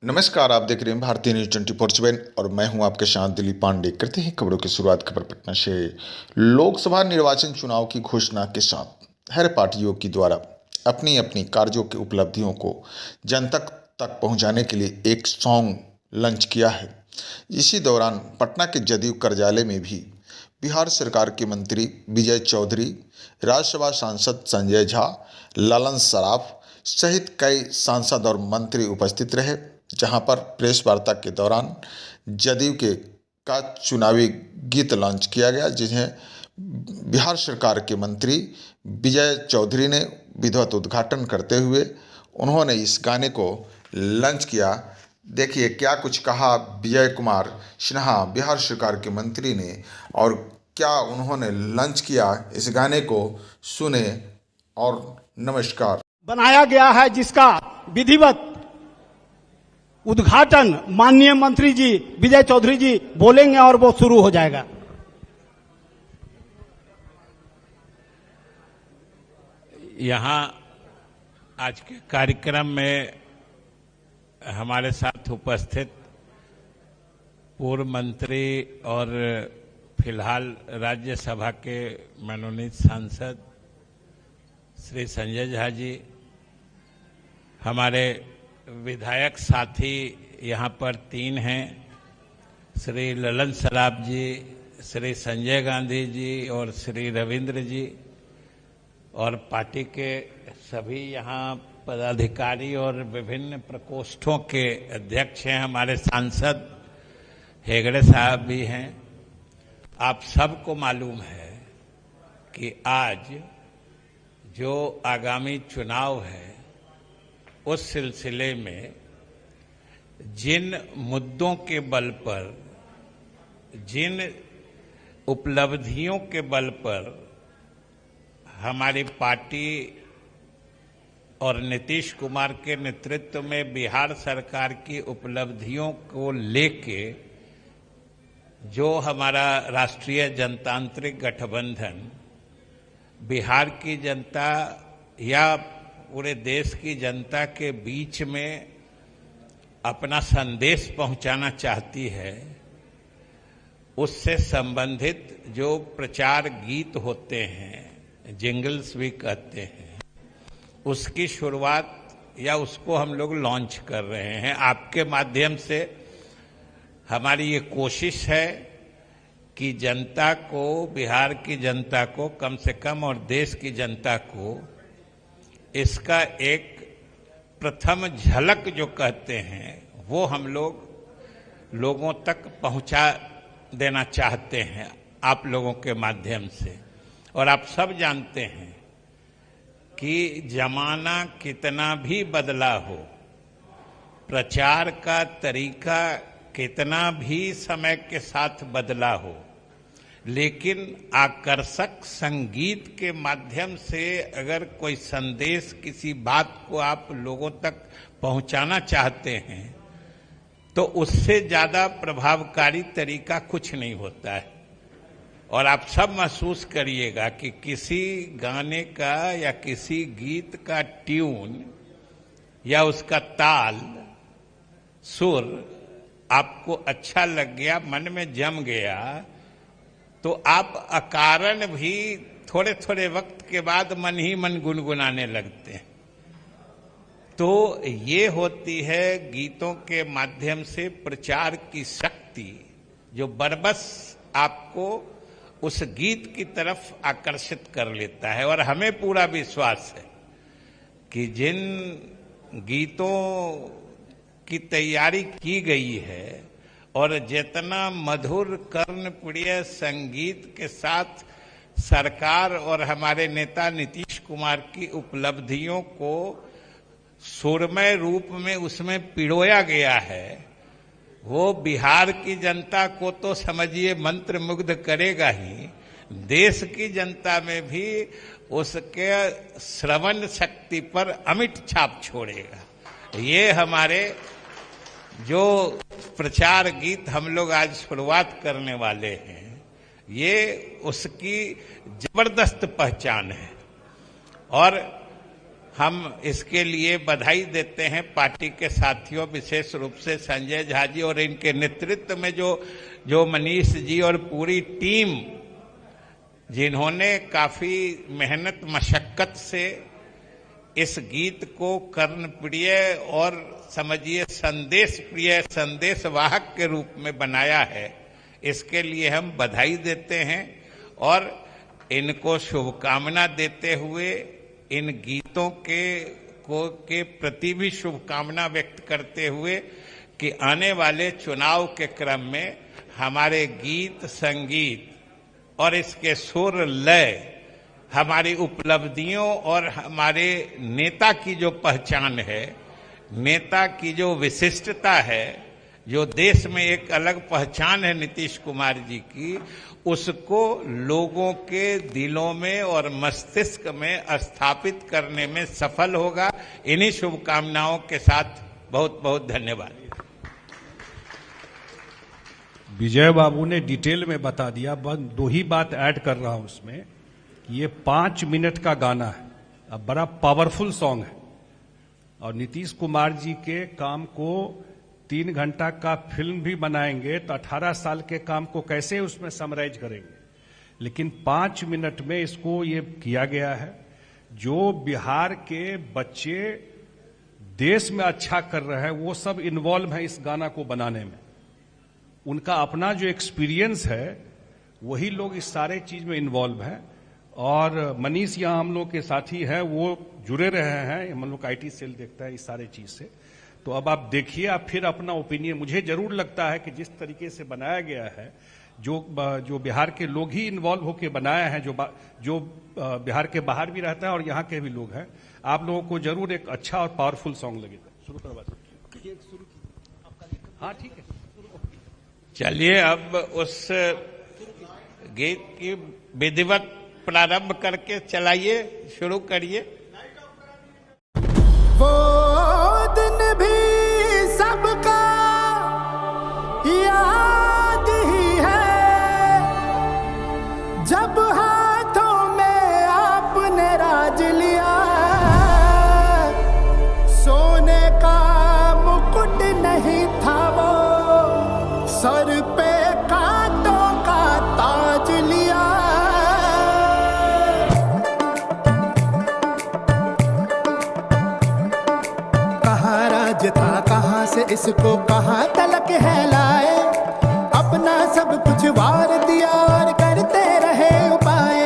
नमस्कार, आप देख रहे हैं भारतीय न्यूज 24/7 और मैं हूं आपके साथ दिलीप पांडे। करते हैं खबरों की शुरुआत। खबर पटना से। लोकसभा निर्वाचन चुनाव की घोषणा के साथ हर पार्टियों की द्वारा अपनी अपनी कार्यों की उपलब्धियों को जनता तक पहुंचाने के लिए एक सॉन्ग लॉन्च किया है। इसी दौरान पटना के जदयू कार्यालय में भी बिहार सरकार के मंत्री विजय चौधरी, राज्यसभा सांसद संजय झा, ललन सराफ सहित कई सांसद और मंत्री उपस्थित रहे, जहां पर प्रेस वार्ता के दौरान जदयू के का चुनावी गीत लॉन्च किया गया, जिन्हें बिहार सरकार के मंत्री विजय चौधरी ने विधिवत उद्घाटन करते हुए उन्होंने इस गाने को लॉन्च किया। देखिए क्या कुछ कहा विजय कुमार सिन्हा बिहार सरकार के मंत्री ने और क्या उन्होंने लॉन्च किया। इस गाने को सुने और नमस्कार। बनाया गया है जिसका विधिवत उद्घाटन माननीय मंत्री जी विजय चौधरी जी बोलेंगे और वो शुरू हो जाएगा। यहाँ आज के कार्यक्रम में हमारे साथ उपस्थित पूर्व मंत्री और फिलहाल राज्यसभा के मनोनीत सांसद श्री संजय झा जी, हमारे विधायक साथी यहाँ पर 3 हैं, श्री ललन सराफ जी, श्री संजय गांधी जी और श्री रविंद्र जी, और पार्टी के सभी यहाँ पदाधिकारी और विभिन्न प्रकोष्ठों के अध्यक्ष हैं, हमारे सांसद हेगड़े साहब भी हैं। आप सबको मालूम है कि आज जो आगामी चुनाव है उस सिलसिले में जिन मुद्दों के बल पर, जिन उपलब्धियों के बल पर हमारी पार्टी और नीतीश कुमार के नेतृत्व में बिहार सरकार की उपलब्धियों को लेके जो हमारा राष्ट्रीय जनतांत्रिक गठबंधन बिहार की जनता या पूरे देश की जनता के बीच में अपना संदेश पहुंचाना चाहती है, उससे संबंधित जो प्रचार गीत होते हैं, जिंगल्स भी कहते हैं, उसकी शुरुआत या उसको हम लोग लॉन्च कर रहे हैं। आपके माध्यम से हमारी ये कोशिश है कि जनता को, बिहार की जनता को कम से कम और देश की जनता को इसका एक प्रथम झलक जो कहते हैं वो हम लोग लोगों तक पहुंचा देना चाहते हैं आप लोगों के माध्यम से। और आप सब जानते हैं कि जमाना कितना भी बदला हो, प्रचार का तरीका कितना भी समय के साथ बदला हो, लेकिन आकर्षक संगीत के माध्यम से अगर कोई संदेश, किसी बात को आप लोगों तक पहुंचाना चाहते हैं तो उससे ज्यादा प्रभावकारी तरीका कुछ नहीं होता है। और आप सब महसूस करिएगा कि किसी गाने का या किसी गीत का ट्यून या उसका ताल, सुर आपको अच्छा लग गया, मन में जम गया, तो आप अकारण भी थोड़े थोड़े वक्त के बाद मन ही मन गुनगुनाने लगते हैं। तो ये होती है गीतों के माध्यम से प्रचार की शक्ति, जो बरबस आपको उस गीत की तरफ आकर्षित कर लेता है। और हमें पूरा विश्वास है कि जिन गीतों की तैयारी की गई है और जितना मधुर कर्णप्रिय संगीत के साथ सरकार और हमारे नेता नीतीश कुमार की उपलब्धियों को सुरमय रूप में उसमें पिरोया गया है, वो बिहार की जनता को तो समझिए मंत्रमुग्ध करेगा ही, देश की जनता में भी उसके श्रवण शक्ति पर अमिट छाप छोड़ेगा। ये हमारे जो प्रचार गीत हम लोग आज शुरुआत करने वाले हैं, ये उसकी जबरदस्त पहचान है। और हम इसके लिए बधाई देते हैं पार्टी के साथियों, विशेष रूप से संजय झा जी और इनके नेतृत्व में जो मनीष जी और पूरी टीम, जिन्होंने काफी मेहनत मशक्कत से इस गीत को कर्णप्रिय और समझिए संदेश प्रिय, संदेशवाहक के रूप में बनाया है। इसके लिए हम बधाई देते हैं और इनको शुभकामना देते हुए इन गीतों के प्रति भी शुभकामना व्यक्त करते हुए कि आने वाले चुनाव के क्रम में हमारे गीत संगीत और इसके सुर लय, हमारी उपलब्धियों और हमारे नेता की जो पहचान है, नेता की जो विशिष्टता है, जो देश में एक अलग पहचान है नीतीश कुमार जी की, उसको लोगों के दिलों में और मस्तिष्क में स्थापित करने में सफल होगा। इन्हीं शुभकामनाओं के साथ बहुत बहुत धन्यवाद। विजय बाबू ने डिटेल में बता दिया, बस 2 ही बात ऐड कर रहा हूं उसमें कि ये 5 मिनट का गाना है, अब बड़ा पावरफुल सॉन्ग है और नीतीश कुमार जी के काम को 3 घंटा का फिल्म भी बनाएंगे तो 18 साल के काम को कैसे उसमें समराइज करेंगे, लेकिन 5 मिनट में इसको ये किया गया है। जो बिहार के बच्चे देश में अच्छा कर रहे हैं वो सब इन्वॉल्व हैं इस गाना को बनाने में, उनका अपना जो एक्सपीरियंस है वही लोग इस सारे चीज में इन्वॉल्व हैं। और मनीष यहाँ हम लोग के साथी हैं, वो जुड़े रहे हैं, हम लोग का आईटी सेल देखता है इस सारे चीज से। तो अब आप देखिए, आप फिर अपना ओपिनियन, मुझे जरूर लगता है कि जिस तरीके से बनाया गया है, जो बिहार के लोग ही इन्वॉल्व होकर बनाया है, जो बिहार के बाहर भी रहता है और यहाँ के भी लोग हैं, आप लोगों को जरूर एक अच्छा और पावरफुल सॉन्ग लगेगा। शुरू करवा दीजिए। हाँ ठीक है, चलिए अब उस गीत की विधिवत प्रारंभ करके चलाइए, शुरू करिए। वो दिन भी सबका याद ही है जब हाथों में आपने राज लिया, सोने का मुकुट नहीं था वो, सर पे कांटों का ताज लिया। कहाँ राज था, कहाँ से इसको कहाँ तलक है लाए, अपना सब कुछ वार दिया और करते रहे उपाय।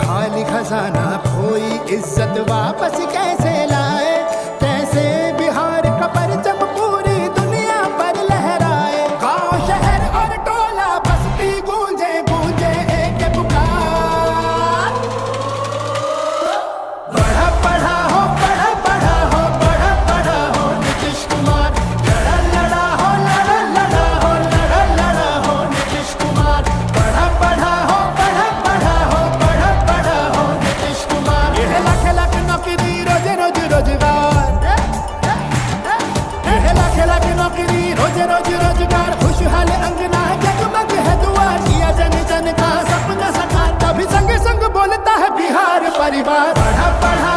खाली खजाना खोई इज्जत वापस कैसे लाए, कैसे बिहार का परचम पूरी दुनिया पर लहराए। गांव शहर और टोला बस्ती गूंजे गूंजे एक पुकार, बढ़ा बढ़ा हो, बढ़ा बढ़ा हो, बढ़ा बढ़ा हो नीतीश कुमार, लड़ा लड़ा हो, लड़ा लड़ा हो, लड़ा लड़ा हो नीतीश कुमार, बढ़ा बढ़ा हो, बढ़ा बढ़ा हो, बढ़ा बढ़ा हो नीतीश कुमार। यह लाख लाख नौकरी रोज रोज रोजगार, यह लाख लाख नौकरी रोज रोज रोजगार, खुशहाल अंगना जगमग है दुआर, किया जन जन का सपना साकार, तभी संग संग बोलता है बिहार परिवार। बढ़ा बढ़ा